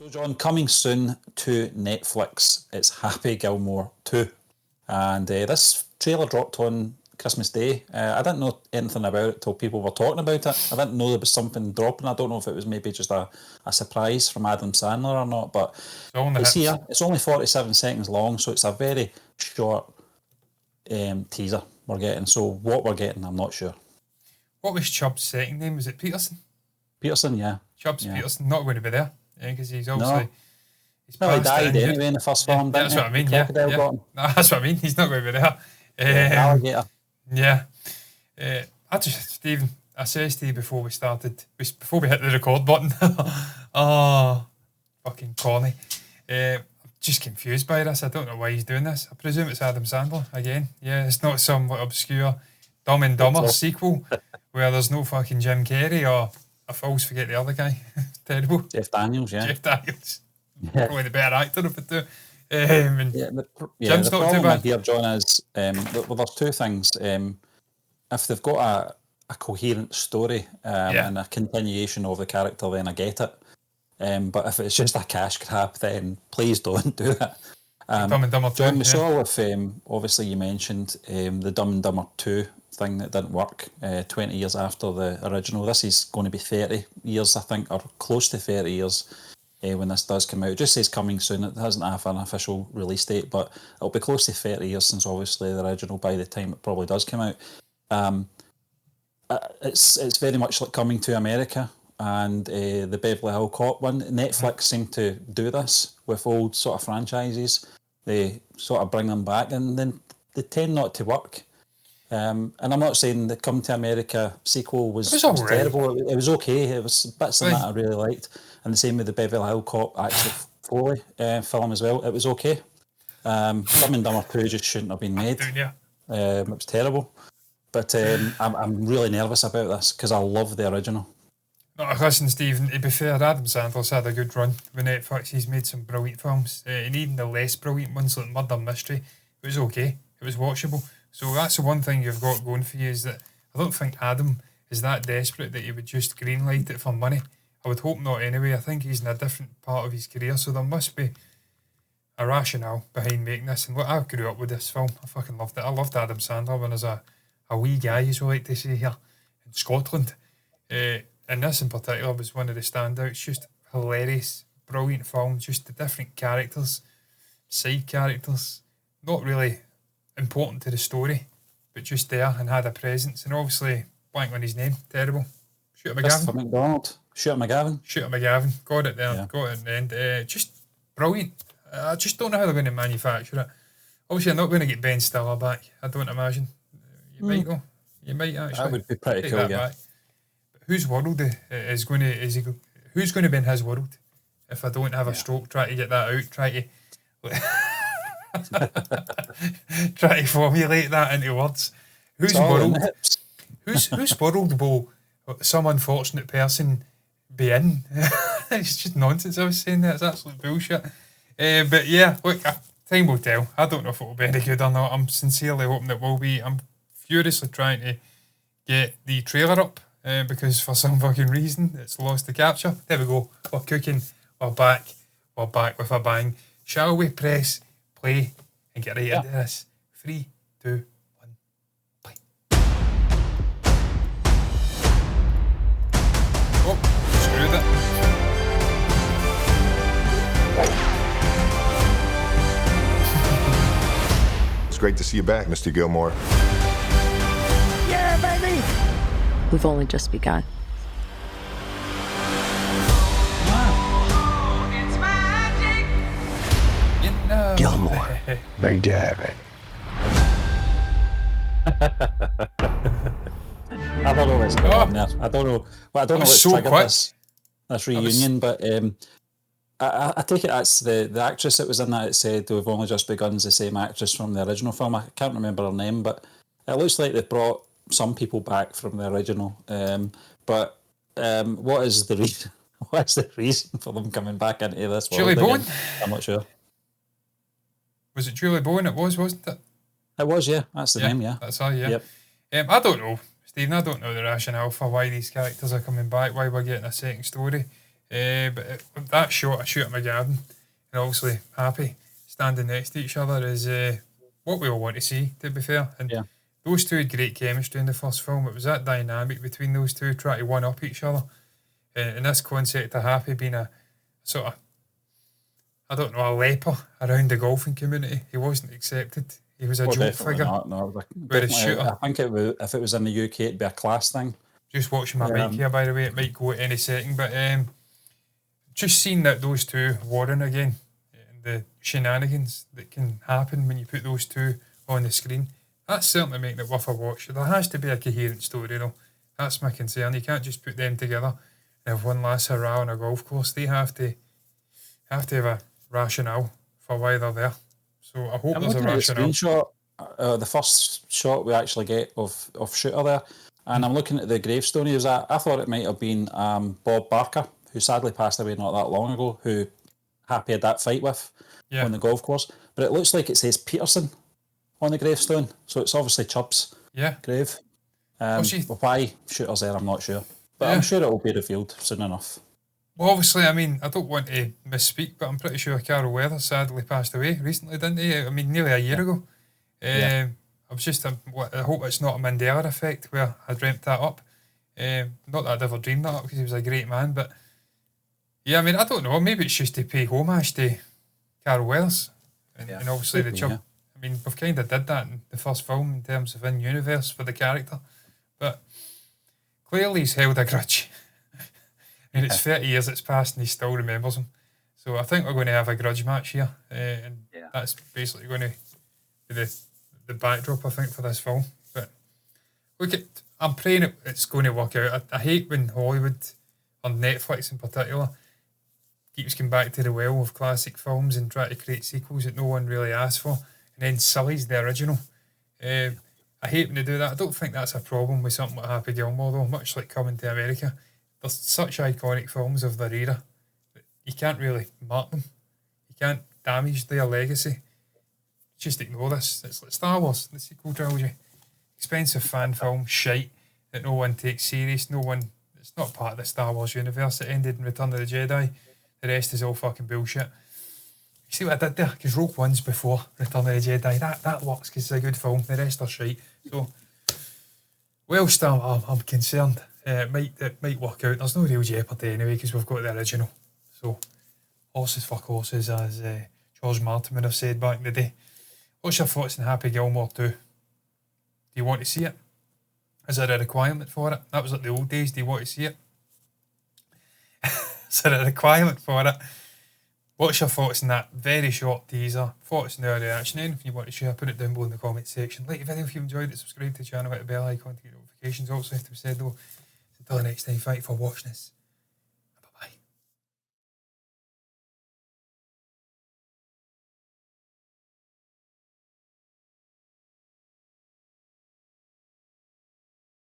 So, John, coming soon to Netflix, it's Happy Gilmore 2. And this trailer dropped on Christmas Day. I didn't know anything about it till people were talking about it. I didn't know there was something dropping. I don't know if it was maybe just a surprise from Adam Sandler or not, but it's here. It's only 47 seconds long, so it's a very short teaser we're getting. So what we're getting, I'm not sure. What was Chubb's second name? Was it Peterson? Peterson, yeah. Peterson, not going to be there. Because he's obviously... No. He died anyway in the first film, didn't he? That's what I mean, yeah. No, that's what I mean, he's not going to be there. Alligator. Yeah. Stephen, I says to you before we hit the record button, oh, fucking corny. I'm just confused by this. I don't know why he's doing this. I presume it's Adam Sandler again. Yeah, it's not some obscure Dumb and Dumber sequel where there's no fucking Jim Carrey or... I always forget the other guy. Terrible. Jeff Daniels, yeah. Yeah. Probably the better actor of it too. The problem here, John, is there's two things. If they've got a coherent story and a continuation of the character, then I get it. But if it's just a cash grab, then please don't do it. Dumb and Dumber 2. John, we saw with, obviously you mentioned the Dumb and Dumber 2 thing that didn't work 20 years after the original. This is going to be 30 years, I think, or close to 30 years when this does come out. It just says coming soon. It doesn't have an official release date, but it'll be close to 30 years since obviously the original by the time it probably does come out. It's very much like Coming to America and the Beverly Hills Cop one. Netflix seem to do this with old sort of franchises. They sort of bring them back and then they tend not to work. And I'm not saying the Come to America sequel was terrible. It was okay. It was bits in that I really liked. And the same with the Beverly Hills Cop actually Foley film as well. It was okay. Dumb and Dumber 2 just shouldn't have been made. It was terrible. But I'm really nervous about this because I love the original. No, listen, Stephen, to be fair, Adam Sandler's had a good run with Netflix. He's made some brilliant films. And even the less brilliant ones like Murder Mystery, it was okay. It was watchable. So that's the one thing you've got going for you is that I don't think Adam is that desperate that he would just greenlight it for money. I would hope not anyway. I think he's in a different part of his career, so there must be a rationale behind making this. And look, I grew up with this film. I fucking loved it. I loved Adam Sandler when I was a wee guy, as we like to say here, in Scotland. And this in particular was one of the standouts. Just hilarious, brilliant film. Just the different characters, side characters, not really important to the story, but just there and had a presence. And obviously, blank on his name, terrible. Shooter McGavin. Shooter McGavin. Got it there. Yeah. Got it in the end. Just brilliant. I just don't know how they're going to manufacture it. Obviously, I'm not going to get Ben Stiller back. I don't imagine. You might though. You might actually. That would be pretty cool, yeah. Back. But whose world is going to who's going to be in his world? If I don't have a stroke, try to get that out. Try to formulate that into words. Whose world will some unfortunate person be in? It's just nonsense. I was saying that. It's absolute bullshit. But yeah, look, time will tell. I don't know if it will be any good or not. I'm sincerely hoping it will be. I'm furiously trying to get the trailer up because for some fucking reason it's lost the capture. There we go. We're cooking. We're back. We're back with a bang. Shall we press play and get right into this? 3, 2, 1, play. Oh, screwed it. It's great to see you back, Mr. Gilmore. Yeah, baby! We've only just begun. Gilmore. Big David. I don't know what's going on there. I don't know what's triggered this reunion, but I take it that's the actress that was in that. It said We've Only Just Begun's the same actress from the original film. I can't remember her name, but it looks like they've brought some people back from the original. But what is the reason? What's the reason for them coming back into this world? Julie Bowen? I'm not sure. Was it Julie Bowen? It was, wasn't it? It was, yeah. That's the name, yeah. That's her, yeah. Yep. I don't know, Stephen. I don't know the rationale for why these characters are coming back, why we're getting a second story. But that shot, I shoot at my garden, and obviously Happy standing next to each other is what we all want to see, to be fair. And those two had great chemistry in the first film. It was that dynamic between those two, trying to one-up each other. And this concept of Happy being a sort of, I don't know, a leper around the golfing community. He wasn't accepted. He was a joke figure. No, Shooter, I think if it was in the UK, it'd be a class thing. Just watching my mic here, by the way, it might go at any second. But just seeing that those two warring again, and the shenanigans that can happen when you put those two on the screen, that's certainly making it worth a watch. There has to be a coherent story, though. That's my concern. You can't just put them together and have one last hurrah on a golf course. They have to have a rationale for why they're there. So I hope there's a rationale. The first shot we actually get of Shooter there, and I'm looking at the gravestone he was at. I thought it might have been Bob Barker, who sadly passed away not that long ago, who Happy had that fight with on the golf course. But it looks like it says Peterson on the gravestone, so it's obviously Chubb's grave. Why Shooter's there, I'm not sure. But I'm sure it will be revealed soon enough. Well, obviously, I mean, I don't want to misspeak, but I'm pretty sure Carol Weathers sadly passed away recently, didn't he? I mean, nearly a year ago. I was just, I hope it's not a Mandela effect where I dreamt that up. Not that I'd ever dreamed that up because he was a great man, but yeah, I mean, I don't know. Maybe it's just to pay homage to Carol Weathers and obviously the Chubb. I mean, we've kind of did that in the first film in terms of in-universe for the character, but clearly he's held a grudge. And it's 30 years it's passed and he still remembers him. So I think we're going to have a grudge match here. And that's basically going to be the backdrop, I think, for this film. But look, I'm praying it's going to work out. I hate when Hollywood, on Netflix in particular, keeps coming back to the well of classic films and try to create sequels that no one really asked for and then sullies the original. I hate when they do that. I don't think that's a problem with something like Happy Gilmore, though, much like Coming to America. There's such iconic films of their era that you can't really mark them. You can't damage their legacy. Just ignore this. It's like Star Wars, the sequel trilogy. Expensive fan film, shite, that no one takes serious. It's not part of the Star Wars universe. It ended in Return of the Jedi. The rest is all fucking bullshit. You see what I did there? Because Rogue One's before Return of the Jedi. That works because it's a good film. The rest are shite. So, whilst I'm concerned, it might work out. There's no real jeopardy anyway because we've got the original. So, horses for courses, as George Martin would have said back in the day. What's your thoughts on Happy Gilmore 2? Do you want to see it? Is there a requirement for it? That was like the old days. Do you want to see it? Is there a requirement for it? What's your thoughts on that very short teaser? Thoughts on our reaction? And if you want to share, put it down below in the comment section. Like the video if you enjoyed it, subscribe to the channel, hit the bell icon to get notifications. Also, have to be said though, until the next time, thank you for watching this.